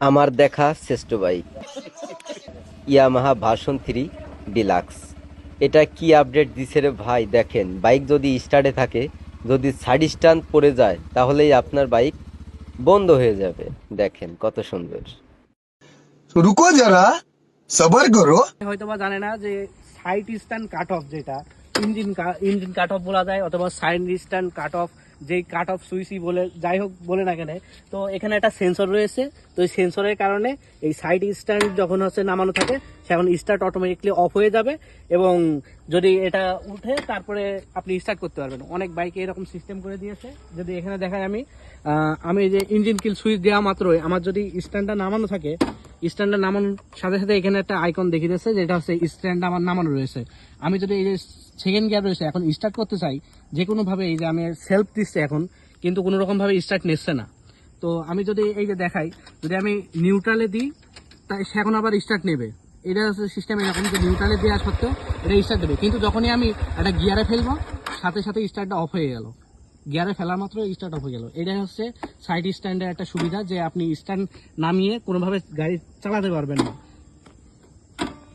আমার দেখা শ্রেষ্ঠ বাইক ইয়ামাহা ভার্সন 3 ডিলাক্স। এটা কি আপডেট দিছে রে ভাই! দেখেন, বাইক যদি স্টার্টে থাকে, যদি সাইড স্ট্যান্ড পড়ে যায়, তাহলেই আপনার বাইক বন্ধ হয়ে যাবে। দেখেন কত সুন্দর। रुको जरा सबर करो। হয়তোবা জানে না যে সাইড স্ট্যান্ড কাট অফ, যেটা ইঞ্জিন কাট অফ বলা যায়, অথবা সাইড স্ট্যান্ড কাট অফ, যে কাট অফ সুইচই বলে, যাই হোক বলে না কেন। তো এখানে একটা সেন্সর রয়েছে। তো এই সেন্সরের কারণে এই সাইড স্ট্যান্ড যখন নামানো থাকে, সেখন স্টার্ট অটোমেটিকলি অফ হয়ে যাবে, এবং যদি এটা উঠে তারপরে আপনি স্টার্ট করতে পারবেন। অনেক বাইকে এরকম সিস্টেম করে দিয়েছে। যদি এখানে দেখায়, আমি যে ইঞ্জিন কিল সুইচ দেওয়া মাত্রই আমার যদি স্ট্যান্ডটা নামানো থাকে, স্ট্যান্ডটা নামানোর সাথে সাথে এখানে একটা আইকন দেখিয়ে দিচ্ছে, যেটা হচ্ছে স্ট্যান্ড আমার নামানো রয়েছে। আমি যদি এই যে সেকেন্ড গিয়ার রয়েছে, এখন স্টার্ট করতে চাই যে কোনোভাবে, এই যে আমি সেলফ দিচ্ছে এখন, কিন্তু কোনো রকমভাবে স্টার্ট নিচ্ছে না। তো আমি যদি এই যে দেখাই, যদি আমি নিউট্রালে দিই, তাই সে এখন আবার স্টার্ট নেবে। এটা হচ্ছে সিস্টেম এরকম, যে নিউট্রালে দেওয়া সত্ত্বেও এটা স্টার্ট দেবে, কিন্তু যখনই আমি একটা গিয়ারে ফেলবো, সাথে সাথে স্টার্টটা অফ হয়ে গেল। গিয়ারে ফেলার মাত্র স্টার্ট অফ হয়ে গেল। এটাই হচ্ছে সাইড স্ট্যান্ডের একটা সুবিধা, যে আপনি স্ট্যান্ড নামিয়ে কোনোভাবে গাড়ি চালাতে পারবেন না।